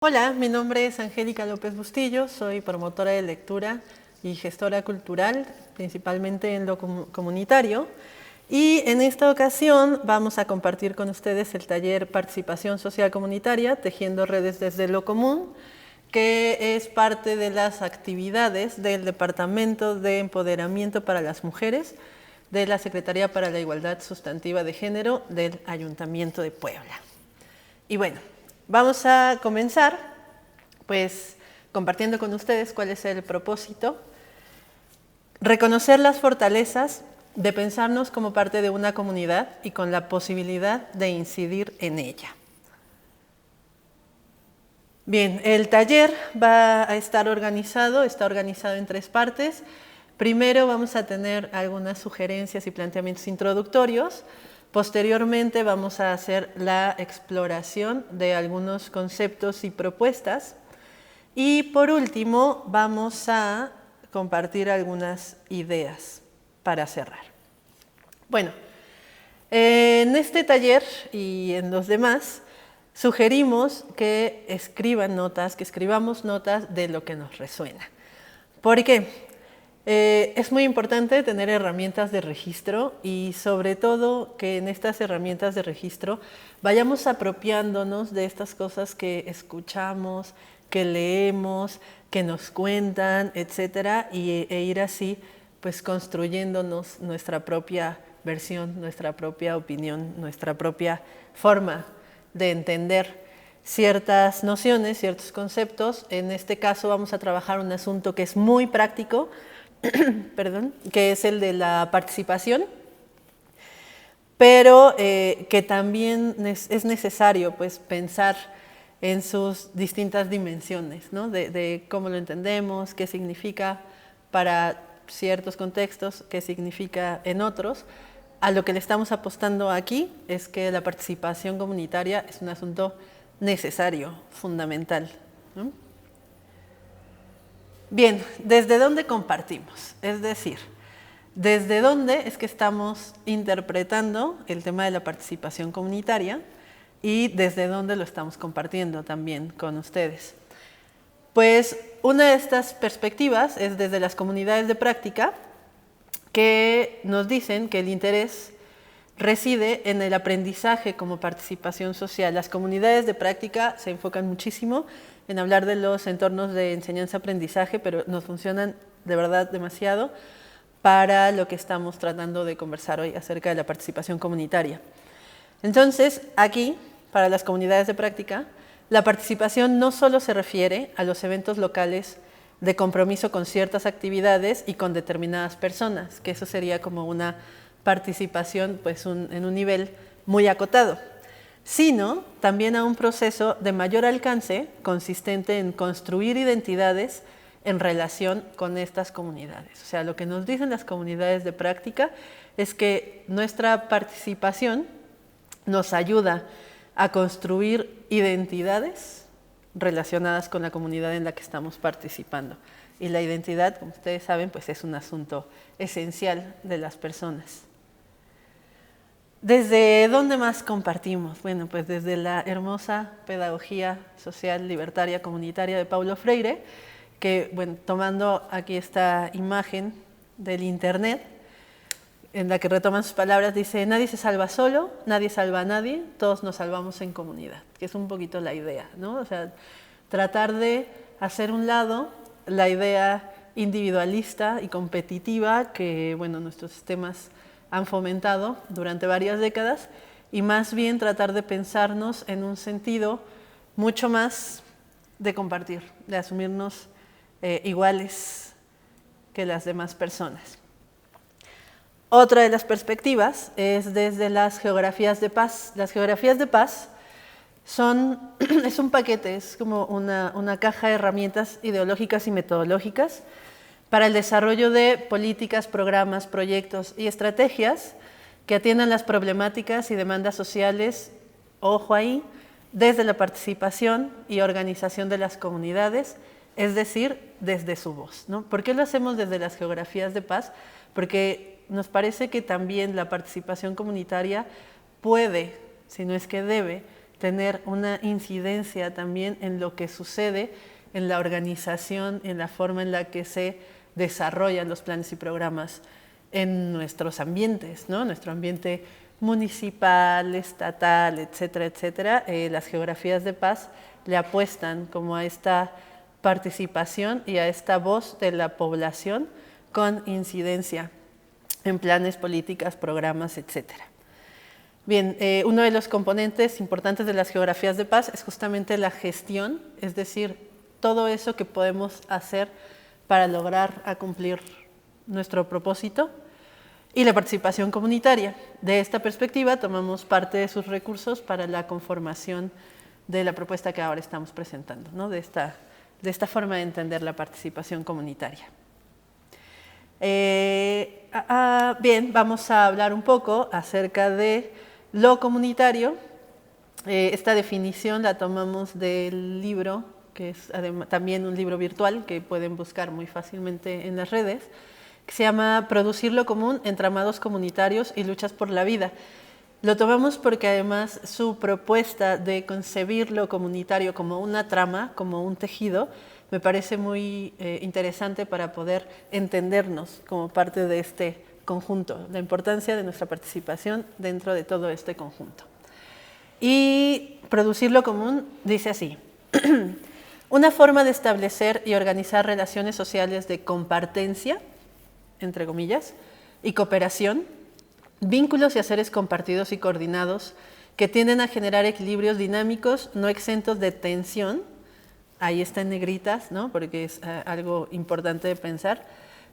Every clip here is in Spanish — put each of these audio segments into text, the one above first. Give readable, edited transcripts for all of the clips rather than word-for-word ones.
Hola, mi nombre es Angélica López Bustillo, soy promotora de lectura y gestora cultural, principalmente en lo comunitario. Y en esta ocasión vamos a compartir con ustedes el taller Participación Social Comunitaria, Tejiendo Redes desde lo Común, que es parte de las actividades del Departamento de Empoderamiento para las Mujeres de la Secretaría para la Igualdad Sustantiva de Género del Ayuntamiento de Puebla. Y bueno, vamos a comenzar pues compartiendo con ustedes cuál es el propósito. Reconocer las fortalezas de pensarnos como parte de una comunidad y con la posibilidad de incidir en ella. Bien, el taller está organizado en 3 partes. Primero vamos a tener algunas sugerencias y planteamientos introductorios. Posteriormente vamos a hacer la exploración de algunos conceptos y propuestas. Y por último vamos a compartir algunas ideas para cerrar. Bueno, en este taller y en los demás sugerimos que escribamos notas de lo que nos resuena. ¿Por qué? Es muy importante tener herramientas de registro y sobre todo que en estas herramientas de registro vayamos apropiándonos de estas cosas que escuchamos, que leemos, que nos cuentan, etcétera, e ir así pues construyéndonos nuestra propia versión, nuestra propia opinión, nuestra propia forma de entender ciertas nociones, ciertos conceptos. En este caso vamos a trabajar un asunto que es muy práctico, que es el de la participación, pero que también es necesario pues, pensar en sus distintas dimensiones, ¿no? de cómo lo entendemos, qué significa para ciertos contextos, qué significa en otros. A lo que le estamos apostando aquí es que la participación comunitaria es un asunto necesario, fundamental, ¿no? Bien, ¿desde dónde compartimos? Es decir, ¿desde dónde es que estamos interpretando el tema de la participación comunitaria y desde dónde lo estamos compartiendo también con ustedes? Pues una de estas perspectivas es desde las comunidades de práctica, que nos dicen que el interés reside en el aprendizaje como participación social. Las comunidades de práctica se enfocan muchísimo en hablar de los entornos de enseñanza-aprendizaje, pero nos funcionan de verdad demasiado para lo que estamos tratando de conversar hoy acerca de la participación comunitaria. Entonces, aquí, para las comunidades de práctica, la participación no solo se refiere a los eventos locales de compromiso con ciertas actividades y con determinadas personas, que eso sería como una participación pues, en un nivel muy acotado, sino también a un proceso de mayor alcance consistente en construir identidades en relación con estas comunidades. O sea, lo que nos dicen las comunidades de práctica es que nuestra participación nos ayuda a construir identidades relacionadas con la comunidad en la que estamos participando. Y la identidad, como ustedes saben, pues es un asunto esencial de las personas. ¿Desde dónde más compartimos? Bueno, pues desde la hermosa pedagogía social libertaria comunitaria de Paulo Freire, que, bueno, tomando aquí esta imagen del internet, en la que retoman sus palabras, dice: nadie se salva solo, nadie salva a nadie, todos nos salvamos en comunidad, que es un poquito la idea, ¿no? O sea, tratar de hacer un lado la idea individualista y competitiva que, bueno, nuestros sistemas han fomentado durante varias décadas, y más bien tratar de pensarnos en un sentido mucho más de compartir, de asumirnos iguales que las demás personas. Otra de las perspectivas es desde las geografías de paz. Las geografías de paz es un paquete, es como una caja de herramientas ideológicas y metodológicas para el desarrollo de políticas, programas, proyectos y estrategias que atiendan las problemáticas y demandas sociales, ojo ahí, desde la participación y organización de las comunidades, es decir, desde su voz, ¿no? ¿Por qué lo hacemos desde las geografías de paz? Porque nos parece que también la participación comunitaria puede, si no es que debe, tener una incidencia también en lo que sucede en la organización, en la forma en la que se desarrollan los planes y programas en nuestros ambientes, ¿no? Nuestro ambiente municipal, estatal, etcétera, etcétera. Las geografías de paz le apuestan como a esta participación y a esta voz de la población con incidencia en planes, políticas, programas, etcétera. Bien, uno de los componentes importantes de las geografías de paz es justamente la gestión, es decir, todo eso que podemos hacer para lograr cumplir nuestro propósito, y la participación comunitaria. De esta perspectiva tomamos parte de sus recursos para la conformación de la propuesta que ahora estamos presentando, ¿no? de esta forma de entender la participación comunitaria. Bien, vamos a hablar un poco acerca de lo comunitario. Esta definición la tomamos del libro, que es también un libro virtual que pueden buscar muy fácilmente en las redes, que se llama Producir lo común, entramados comunitarios y luchas por la vida. Lo tomamos porque además su propuesta de concebir lo comunitario como una trama, como un tejido, me parece muy interesante para poder entendernos como parte de este conjunto, la importancia de nuestra participación dentro de todo este conjunto. Y producir lo común dice así: una forma de establecer y organizar relaciones sociales de compartencia, entre comillas, y cooperación, vínculos y haceres compartidos y coordinados que tienden a generar equilibrios dinámicos no exentos de tensión, ahí está en negritas, ¿no? Porque es algo importante de pensar,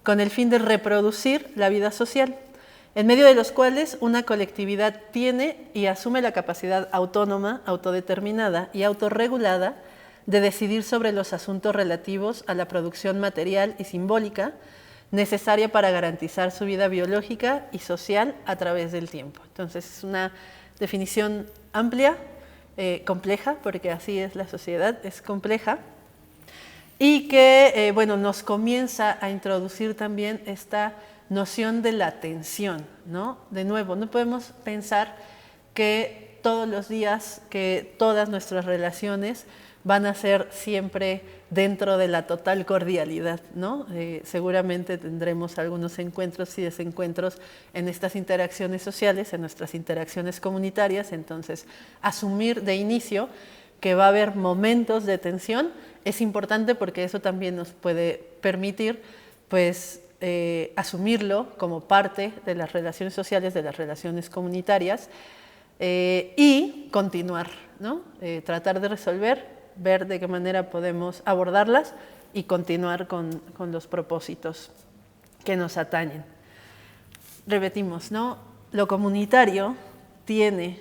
con el fin de reproducir la vida social, en medio de los cuales una colectividad tiene y asume la capacidad autónoma, autodeterminada y autorregulada de decidir sobre los asuntos relativos a la producción material y simbólica necesaria para garantizar su vida biológica y social a través del tiempo. Entonces es una definición amplia, compleja, porque así es la sociedad, es compleja, y que bueno, nos comienza a introducir también esta noción de la tensión, ¿no? De nuevo, no podemos pensar que todos los días, que todas nuestras relaciones van a ser siempre dentro de la total cordialidad, ¿no? Seguramente tendremos algunos encuentros y desencuentros en estas interacciones sociales, en nuestras interacciones comunitarias. Entonces, asumir de inicio que va a haber momentos de tensión es importante porque eso también nos puede permitir, pues, asumirlo como parte de las relaciones sociales, de las relaciones comunitarias, y continuar, ¿no? Tratar de resolver, ver de qué manera podemos abordarlas y continuar con los propósitos que nos atañen. Repetimos, ¿no? Lo comunitario tiene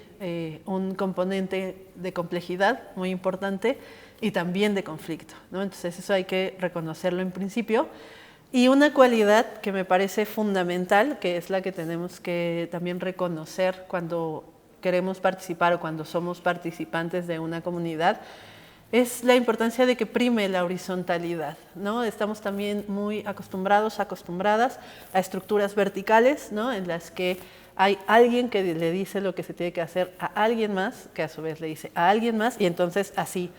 un componente de complejidad muy importante y también de conflicto, ¿no? Entonces eso hay que reconocerlo en principio. Y una cualidad que me parece fundamental, que es la que tenemos que también reconocer cuando queremos participar o cuando somos participantes de una comunidad, es la importancia de que prime la horizontalidad, ¿no? Estamos también muy acostumbradas a estructuras verticales, ¿no? En las que hay alguien que le dice lo que se tiene que hacer a alguien más, que a su vez le dice a alguien más, y entonces así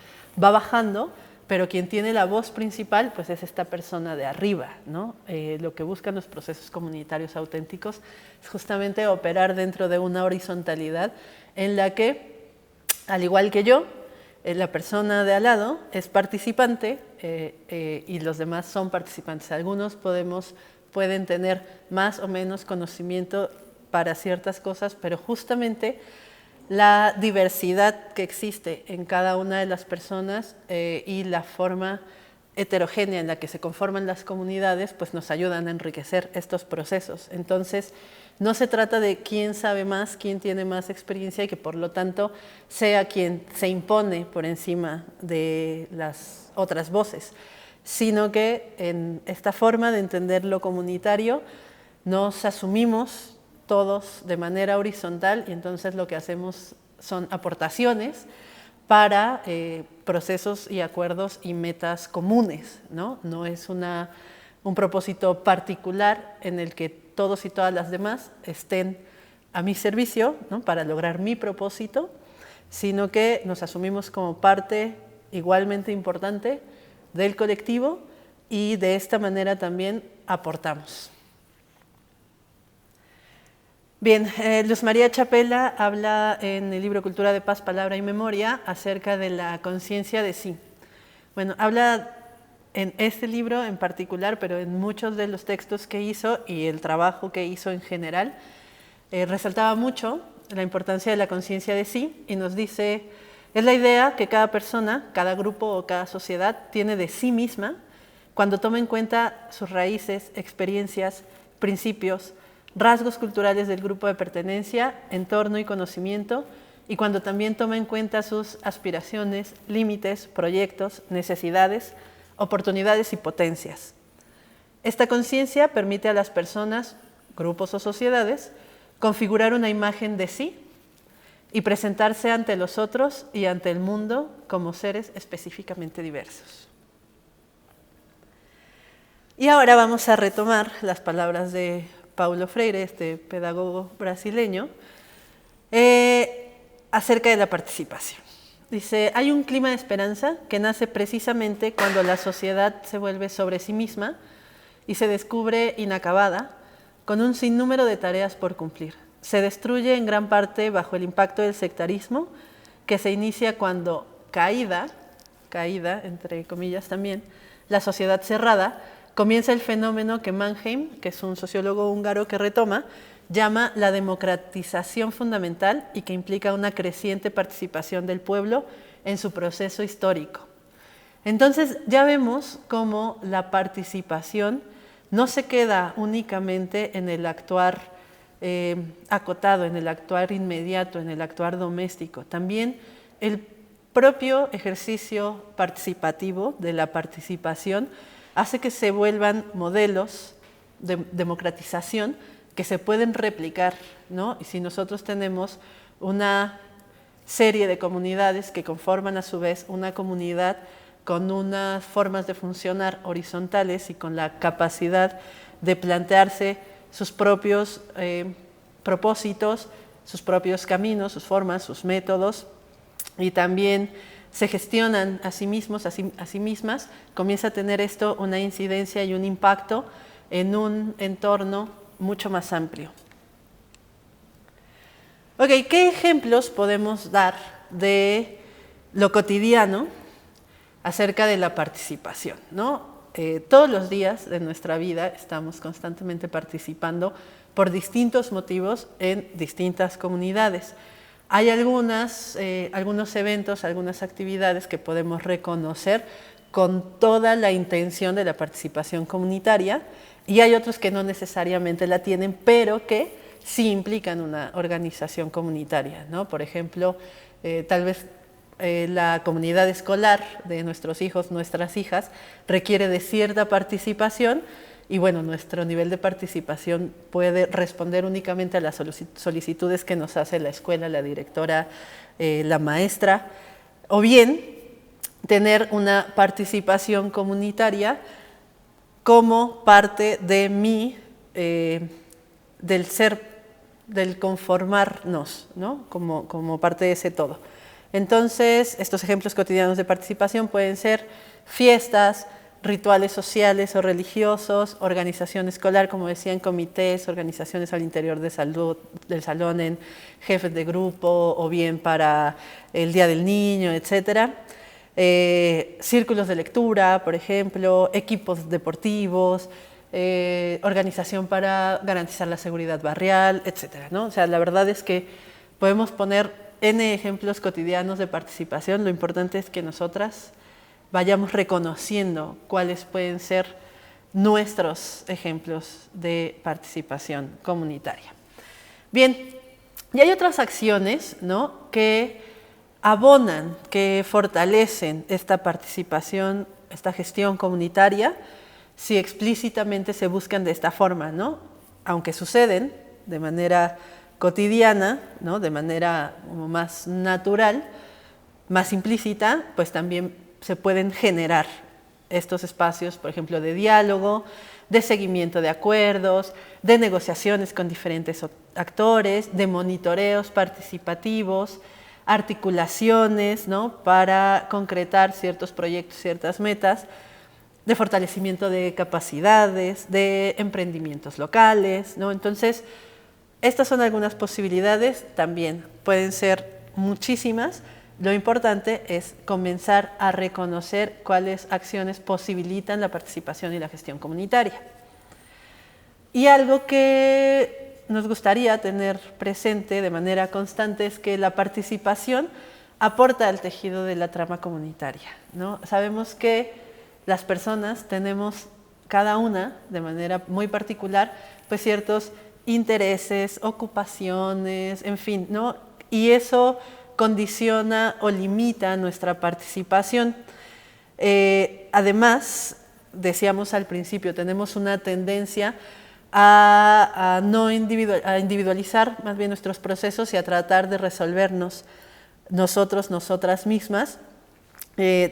va bajando, pero quien tiene la voz principal pues es esta persona de arriba, ¿no? Lo que buscan los procesos comunitarios auténticos es justamente operar dentro de una horizontalidad en la que, al igual que yo, la persona de al lado es participante y los demás son participantes. Algunos pueden tener más o menos conocimiento para ciertas cosas, pero justamente la diversidad que existe en cada una de las personas y la forma heterogénea en la que se conforman las comunidades, pues nos ayudan a enriquecer estos procesos. Entonces, no se trata de quién sabe más, quién tiene más experiencia y que por lo tanto sea quien se impone por encima de las otras voces, sino que en esta forma de entender lo comunitario nos asumimos todos de manera horizontal y entonces lo que hacemos son aportaciones para procesos y acuerdos y metas comunes, ¿no? No es un propósito particular en el que todos y todas las demás estén a mi servicio, ¿no? Para lograr mi propósito, sino que nos asumimos como parte igualmente importante del colectivo y de esta manera también aportamos. Bien, Luz María Chapela habla en el libro Cultura de Paz, Palabra y Memoria acerca de la conciencia de sí. Bueno, habla en este libro en particular, pero en muchos de los textos que hizo y el trabajo que hizo en general, resaltaba mucho la importancia de la conciencia de sí y nos dice, es la idea que cada persona, cada grupo o cada sociedad tiene de sí misma cuando toma en cuenta sus raíces, experiencias, principios, rasgos culturales del grupo de pertenencia, entorno y conocimiento, y cuando también toma en cuenta sus aspiraciones, límites, proyectos, necesidades, oportunidades y potencias. Esta conciencia permite a las personas, grupos o sociedades, configurar una imagen de sí y presentarse ante los otros y ante el mundo como seres específicamente diversos. Y ahora vamos a retomar las palabras de Paulo Freire, este pedagogo brasileño, acerca de la participación. Dice, hay un clima de esperanza que nace precisamente cuando la sociedad se vuelve sobre sí misma y se descubre inacabada, con un sinnúmero de tareas por cumplir. Se destruye en gran parte bajo el impacto del sectarismo, que se inicia cuando caída entre comillas también, la sociedad cerrada, comienza el fenómeno que Mannheim, que es un sociólogo húngaro que retoma, llama la democratización fundamental y que implica una creciente participación del pueblo en su proceso histórico. Entonces ya vemos cómo la participación no se queda únicamente en el actuar acotado, en el actuar inmediato, en el actuar doméstico. También el propio ejercicio participativo de la participación hace que se vuelvan modelos de democratización que se pueden replicar, ¿no? Y si nosotros tenemos una serie de comunidades que conforman a su vez una comunidad con unas formas de funcionar horizontales y con la capacidad de plantearse sus propios propósitos, sus propios caminos, sus formas, sus métodos, y también se gestionan a sí mismos, a sí mismas, comienza a tener esto una incidencia y un impacto en un entorno mucho más amplio. Ok, ¿qué ejemplos podemos dar de lo cotidiano acerca de la participación, ¿no? Todos los días de nuestra vida estamos constantemente participando por distintos motivos en distintas comunidades. Hay algunos eventos, algunas actividades que podemos reconocer con toda la intención de la participación comunitaria y hay otros que no necesariamente la tienen, pero que sí implican una organización comunitaria, ¿no? Por ejemplo, tal vez la comunidad escolar de nuestros hijos, nuestras hijas, requiere de cierta participación y bueno, nuestro nivel de participación puede responder únicamente a las solicitudes que nos hace la escuela, la directora, la maestra, o bien tener una participación comunitaria como parte de mí, del ser, del conformarnos, ¿no? Como parte de ese todo. Entonces, estos ejemplos cotidianos de participación pueden ser fiestas, rituales sociales o religiosos, organización escolar, como decían, comités, organizaciones al interior del salón en jefes de grupo o bien para el Día del Niño, etc. Círculos de lectura, por ejemplo, equipos deportivos, organización para garantizar la seguridad barrial, etc., ¿no? O sea, la verdad es que podemos poner N ejemplos cotidianos de participación. Lo importante es que nosotras vayamos reconociendo cuáles pueden ser nuestros ejemplos de participación comunitaria. Bien, y hay otras acciones, ¿no?, que abonan, que fortalecen esta participación, esta gestión comunitaria, si explícitamente se buscan de esta forma, ¿no? Aunque suceden de manera cotidiana, ¿no?, de manera como más natural, más implícita, pues también se pueden generar estos espacios, por ejemplo, de diálogo, de seguimiento de acuerdos, de negociaciones con diferentes actores, de monitoreos participativos, articulaciones, ¿no? Para concretar ciertos proyectos, ciertas metas, de fortalecimiento de capacidades, de emprendimientos locales, ¿no? Entonces, estas son algunas posibilidades, también pueden ser muchísimas. Lo importante es comenzar a reconocer cuáles acciones posibilitan la participación y la gestión comunitaria. Y algo que nos gustaría tener presente de manera constante es que la participación aporta al tejido de la trama comunitaria, ¿no? Sabemos que las personas tenemos cada una, de manera muy particular, pues ciertos intereses, ocupaciones, en fin, ¿no? Y eso condiciona o limita nuestra participación. Además, decíamos al principio, tenemos una tendencia a individualizar más bien nuestros procesos y a tratar de resolvernos nosotros, nosotras mismas,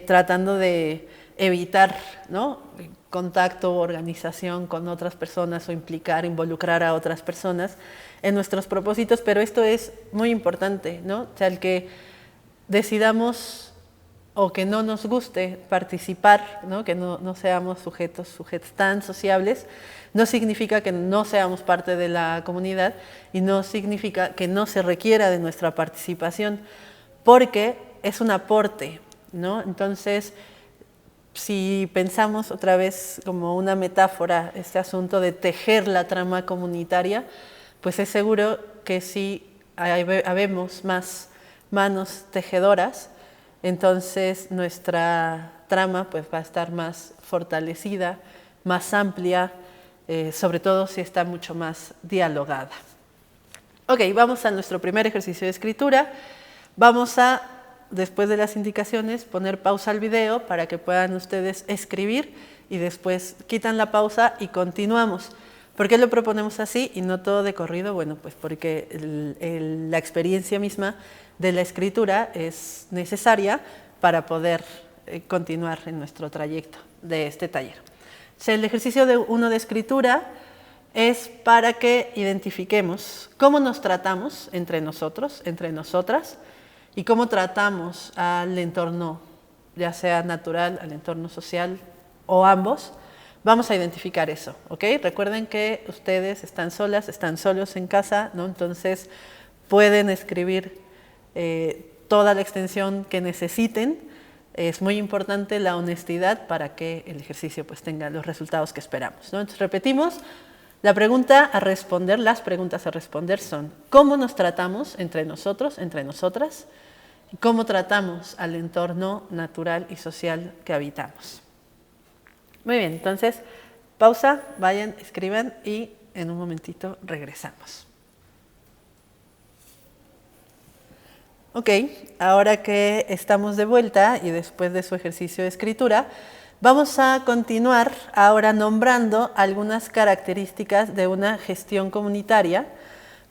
tratando de evitar, ¿no?, contacto o organización con otras personas o involucrar a otras personas en nuestros propósitos, pero esto es muy importante, ¿no? O sea, el que decidamos o que no nos guste participar, ¿no?, que no seamos sujetos tan sociables, no significa que no seamos parte de la comunidad y no significa que no se requiera de nuestra participación, porque es un aporte, ¿no? Entonces, si pensamos otra vez como una metáfora este asunto de tejer la trama comunitaria, pues es seguro que si habemos más manos tejedoras, entonces nuestra trama pues va a estar más fortalecida, más amplia, sobre todo si está mucho más dialogada. Ok, vamos a nuestro primer ejercicio de escritura. Vamos a, después de las indicaciones, poner pausa al video para que puedan ustedes escribir y después quitan la pausa y continuamos. ¿Por qué lo proponemos así y no todo de corrido? Bueno, pues porque la experiencia misma de la escritura es necesaria para poder continuar en nuestro trayecto de este taller. O sea, el ejercicio 1 de escritura es para que identifiquemos cómo nos tratamos entre nosotros, entre nosotras, y cómo tratamos al entorno, ya sea natural, al entorno social o ambos. Vamos a identificar eso, ¿ok? Recuerden que ustedes están solas, están solos en casa, ¿no? Entonces pueden escribir toda la extensión que necesiten. Es muy importante la honestidad para que el ejercicio pues tenga los resultados que esperamos, ¿no? Entonces repetimos, la pregunta a responder, las preguntas a responder son: ¿cómo nos tratamos entre nosotros, entre nosotras? ¿Y cómo tratamos al entorno natural y social que habitamos? Muy bien, entonces pausa, vayan, escriban y en un momentito regresamos. Ok, ahora que estamos de vuelta y después de su ejercicio de escritura, vamos a continuar ahora nombrando algunas características de una gestión comunitaria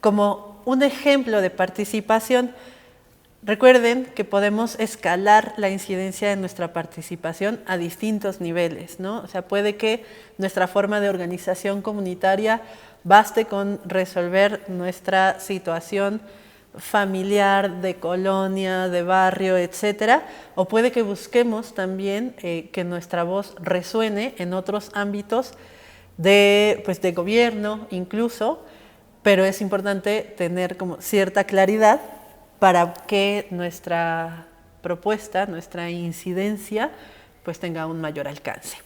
como un ejemplo de participación. Recuerden que podemos escalar la incidencia de nuestra participación a distintos niveles, ¿no? O sea, puede que nuestra forma de organización comunitaria baste con resolver nuestra situación familiar, de colonia, de barrio, etcétera, o puede que busquemos también que nuestra voz resuene en otros ámbitos de gobierno incluso, pero es importante tener como cierta claridad para que nuestra propuesta, nuestra incidencia, pues tenga un mayor alcance.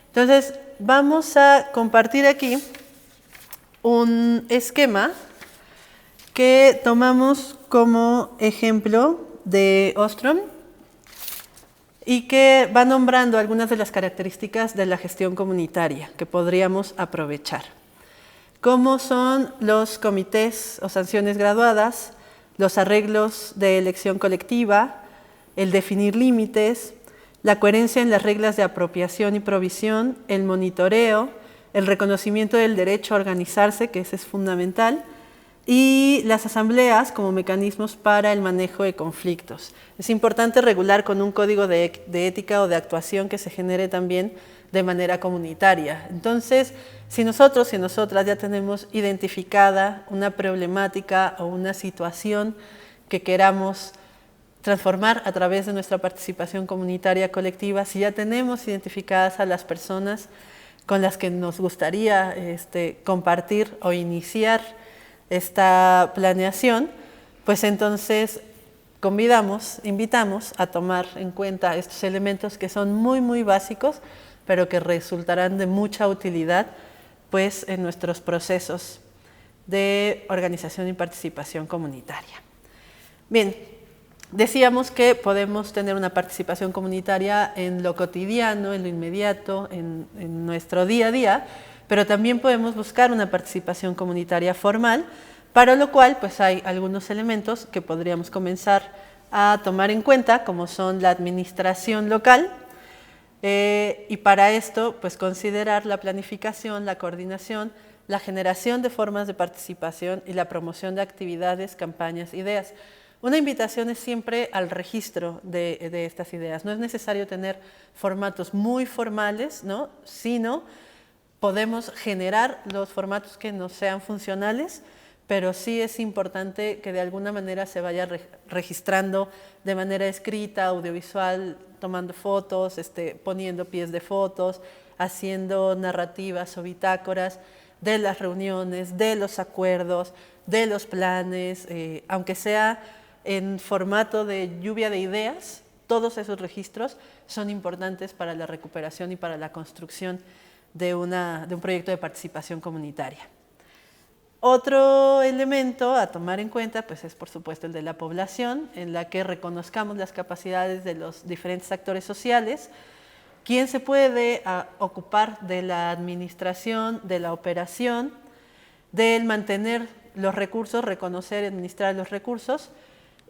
Entonces, vamos a compartir aquí un esquema que tomamos como ejemplo de Ostrom y que va nombrando algunas de las características de la gestión comunitaria que podríamos aprovechar, como son los comités o sanciones graduadas, los arreglos de elección colectiva, el definir límites, la coherencia en las reglas de apropiación y provisión, el monitoreo, el reconocimiento del derecho a organizarse, que ese es fundamental, y las asambleas como mecanismos para el manejo de conflictos. Es importante regular con un código de ética o de actuación que se genere también de manera comunitaria. Entonces, si nosotros y nosotras ya tenemos identificada una problemática o una situación que queramos transformar a través de nuestra participación comunitaria colectiva, si ya tenemos identificadas a las personas con las que nos gustaría compartir o iniciar esta planeación, pues entonces invitamos a tomar en cuenta estos elementos que son muy, muy básicos, pero que resultarán de mucha utilidad pues, en nuestros procesos de organización y participación comunitaria. Bien, decíamos que podemos tener una participación comunitaria en lo cotidiano, en lo inmediato, en nuestro día a día, pero también podemos buscar una participación comunitaria formal, para lo cual pues hay algunos elementos que podríamos comenzar a tomar en cuenta, como son la administración local, y para esto pues considerar la planificación, la coordinación, la generación de formas de participación y la promoción de actividades, campañas, ideas. Una invitación es siempre al registro de estas ideas. No es necesario tener formatos muy formales, ¿no? Sino podemos generar los formatos que nos sean funcionales, pero sí es importante que de alguna manera se vaya registrando de manera escrita, audiovisual, tomando fotos, poniendo pies de fotos, haciendo narrativas o bitácoras de las reuniones, de los acuerdos, de los planes, aunque sea en formato de lluvia de ideas, todos esos registros son importantes para la recuperación y para la construcción de un proyecto de participación comunitaria. Otro elemento a tomar en cuenta pues, es, por supuesto, el de la población, en la que reconozcamos las capacidades de los diferentes actores sociales, quién se puede ocupar de la administración, de la operación, del mantener los recursos, reconocer y administrar los recursos,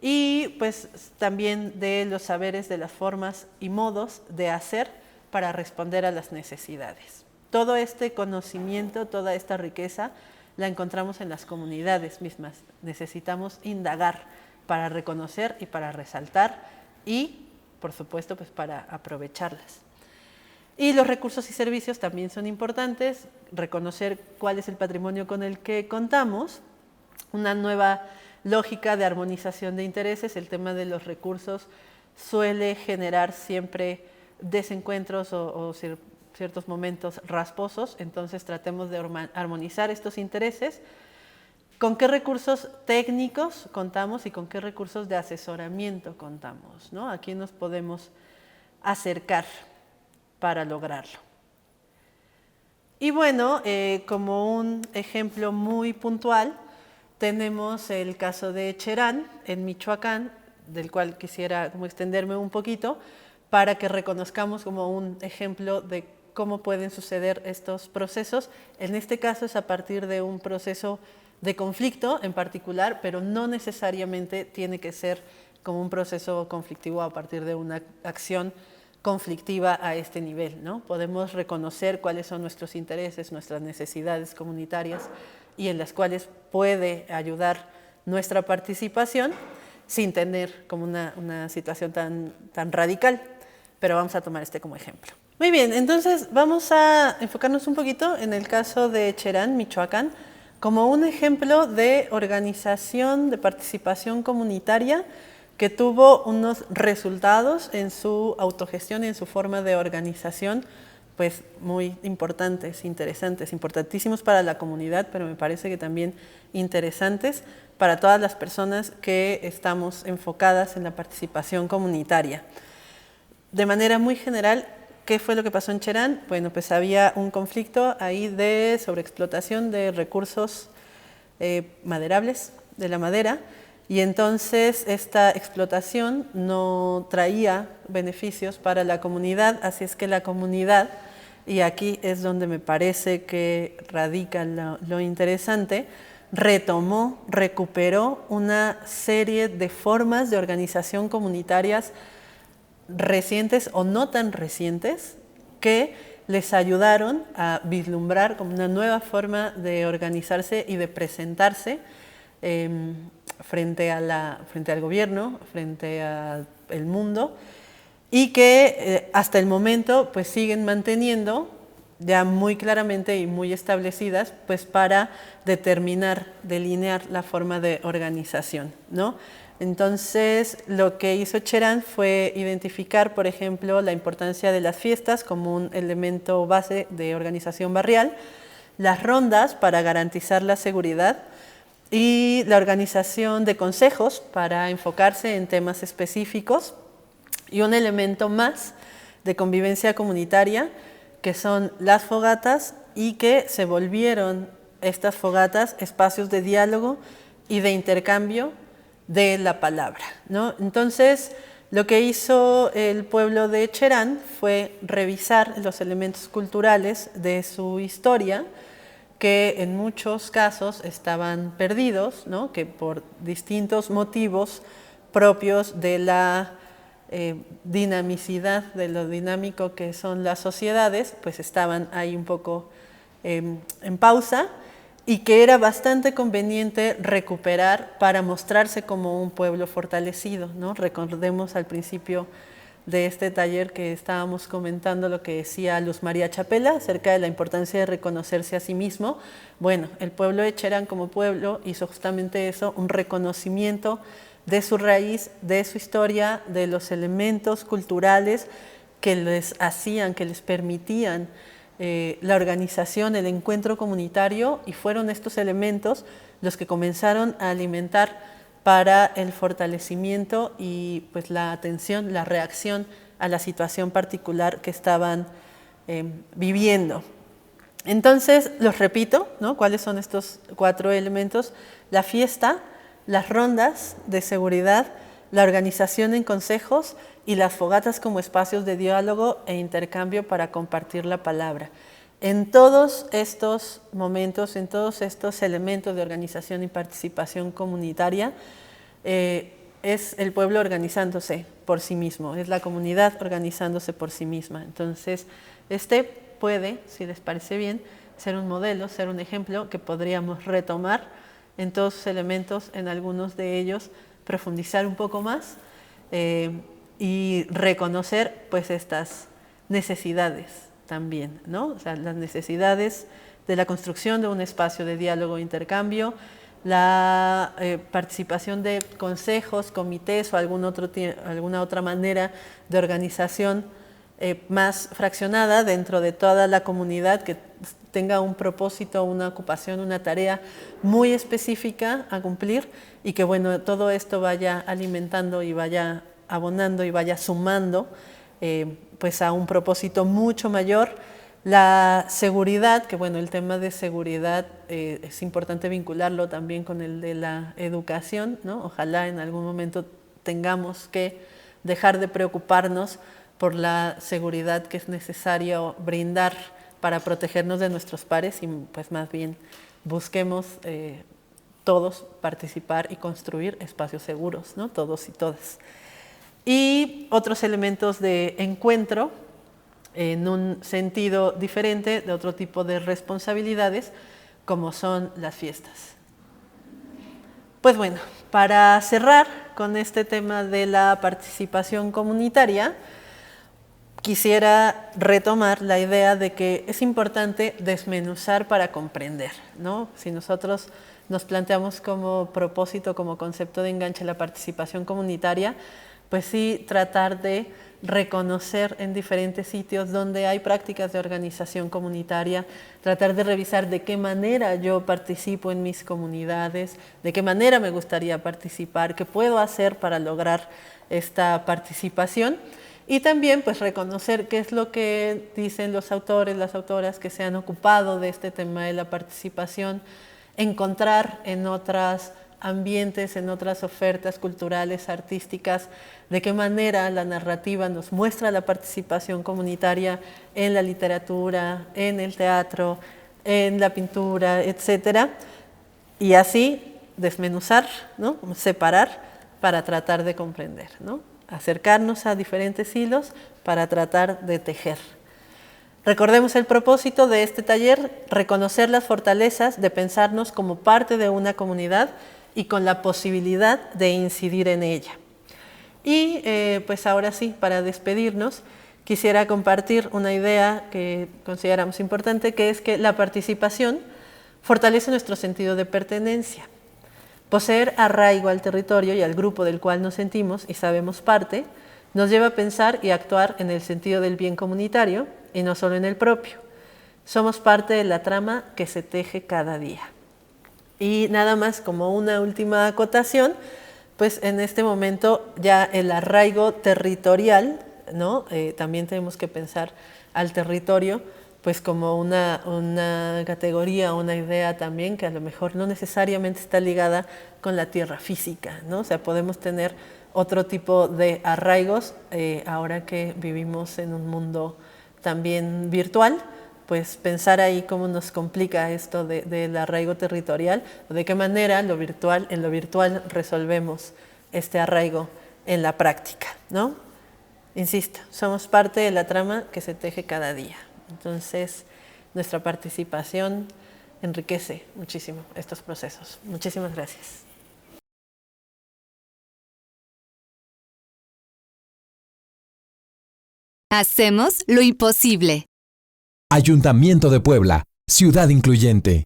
y pues también de los saberes, de las formas y modos de hacer para responder a las necesidades. Todo este conocimiento, toda esta riqueza la encontramos en las comunidades mismas. Necesitamos indagar para reconocer y para resaltar y, por supuesto, pues para aprovecharlas. Y los recursos y servicios también son importantes, reconocer cuál es el patrimonio con el que contamos, una nueva lógica de armonización de intereses. El tema de los recursos suele generar siempre desencuentros o ciertos momentos rasposos, entonces tratemos de armonizar estos intereses. ¿Con qué recursos técnicos contamos y con qué recursos de asesoramiento contamos, ¿no? ¿A quién nos podemos acercar para lograrlo? Y bueno, como un ejemplo muy puntual, tenemos el caso de Cherán, en Michoacán, del cual quisiera como extenderme un poquito, para que reconozcamos como un ejemplo de cómo pueden suceder estos procesos. En este caso es a partir de un proceso de conflicto en particular, pero no necesariamente tiene que ser como un proceso conflictivo a partir de una acción conflictiva a este nivel, ¿no? Podemos reconocer cuáles son nuestros intereses, nuestras necesidades comunitarias y en las cuales puede ayudar nuestra participación sin tener como una situación tan radical, pero vamos a tomar este como ejemplo. Muy bien, entonces vamos a enfocarnos un poquito en el caso de Cherán, Michoacán, como un ejemplo de organización de participación comunitaria que tuvo unos resultados en su autogestión y en su forma de organización, pues muy importantes, interesantes, importantísimos para la comunidad, pero me parece que también interesantes para todas las personas que estamos enfocadas en la participación comunitaria. De manera muy general, ¿qué fue lo que pasó en Cherán? Bueno, pues había un conflicto ahí de sobreexplotación de recursos maderables, de la madera, y entonces esta explotación no traía beneficios para la comunidad, así es que la comunidad, y aquí es donde me parece que radica lo interesante, retomó, recuperó una serie de formas de organización comunitarias recientes o no tan recientes que les ayudaron a vislumbrar como una nueva forma de organizarse y de presentarse frente al gobierno, frente al mundo, y que hasta el momento pues siguen manteniendo ya muy claramente y muy establecidas pues para determinar, delinear la forma de organización, ¿no? Entonces, lo que hizo Cherán fue identificar, por ejemplo, la importancia de las fiestas como un elemento base de organización barrial, las rondas para garantizar la seguridad y la organización de consejos para enfocarse en temas específicos y un elemento más de convivencia comunitaria que son las fogatas y que se volvieron estas fogatas espacios de diálogo y de intercambio de la palabra, ¿no? Entonces, lo que hizo el pueblo de Cherán fue revisar los elementos culturales de su historia, que en muchos casos estaban perdidos, ¿no? Que por distintos motivos propios de la dinamicidad, de lo dinámico que son las sociedades, pues estaban ahí un poco en pausa, y que era bastante conveniente recuperar para mostrarse como un pueblo fortalecido, ¿no? Recordemos al principio de este taller que estábamos comentando lo que decía Luz María Chapela acerca de la importancia de reconocerse a sí mismo. Bueno, el pueblo de Cherán como pueblo hizo justamente eso, un reconocimiento de su raíz, de su historia, de los elementos culturales que les hacían, que les permitían la organización, el encuentro comunitario, y fueron estos elementos los que comenzaron a alimentar para el fortalecimiento y pues la atención, la reacción a la situación particular que estaban viviendo. Entonces, los repito, ¿no? ¿Cuáles son estos 4 elementos? La fiesta, las rondas de seguridad, la organización en consejos y las fogatas como espacios de diálogo e intercambio para compartir la palabra. En todos estos momentos, en todos estos elementos de organización y participación comunitaria, es el pueblo organizándose por sí mismo, es la comunidad organizándose por sí misma. Entonces, este puede, si les parece bien, ser un modelo, ser un ejemplo que podríamos retomar en todos sus elementos, en algunos de ellos, profundizar un poco más y reconocer pues estas necesidades también, ¿no? O sea, las necesidades de la construcción de un espacio de diálogo e intercambio, la participación de consejos, comités o alguna otra manera de organización más fraccionada dentro de toda la comunidad que tenga un propósito, una ocupación, una tarea muy específica a cumplir y que bueno, todo esto vaya alimentando y vaya abonando y vaya sumando pues a un propósito mucho mayor. La seguridad, que bueno, el tema de seguridad es importante vincularlo también con el de la educación, ¿no? Ojalá en algún momento tengamos que dejar de preocuparnos por la seguridad que es necesario brindar para protegernos de nuestros pares y pues más bien busquemos todos participar y construir espacios seguros, ¿no? Todos y todas. Y otros elementos de encuentro en un sentido diferente, de otro tipo de responsabilidades, como son las fiestas. Pues bueno, para cerrar con este tema de la participación comunitaria, quisiera retomar la idea de que es importante desmenuzar para comprender, ¿no? Si nosotros nos planteamos como propósito, como concepto de enganche la participación comunitaria, pues sí tratar de reconocer en diferentes sitios donde hay prácticas de organización comunitaria, tratar de revisar de qué manera yo participo en mis comunidades, de qué manera me gustaría participar, qué puedo hacer para lograr esta participación. Y también pues reconocer qué es lo que dicen los autores, las autoras que se han ocupado de este tema de la participación, encontrar en otros ambientes, en otras ofertas culturales, artísticas, de qué manera la narrativa nos muestra la participación comunitaria en la literatura, en el teatro, en la pintura, etcétera, y así desmenuzar, ¿no? Separar para tratar de comprender, ¿no? Acercarnos a diferentes hilos para tratar de tejer. Recordemos el propósito de este taller, reconocer las fortalezas de pensarnos como parte de una comunidad y con la posibilidad de incidir en ella. Y pues ahora sí, para despedirnos, quisiera compartir una idea que consideramos importante, que es que la participación fortalece nuestro sentido de pertenencia. Poseer arraigo al territorio y al grupo del cual nos sentimos y sabemos parte, nos lleva a pensar y actuar en el sentido del bien comunitario y no solo en el propio. Somos parte de la trama que se teje cada día. Y nada más como una última acotación, pues en este momento ya el arraigo territorial, ¿no? También tenemos que pensar al territorio pues como una categoría, una idea también que a lo mejor no necesariamente está ligada con la tierra física, ¿no? O sea, podemos tener otro tipo de arraigos ahora que vivimos en un mundo también virtual, pues pensar ahí cómo nos complica esto del arraigo territorial, o de qué manera en lo virtual resolvemos este arraigo en la práctica, ¿no? Insisto, somos parte de la trama que se teje cada día. Entonces, nuestra participación enriquece muchísimo estos procesos. Muchísimas gracias. Hacemos lo imposible. Ayuntamiento de Puebla, ciudad incluyente.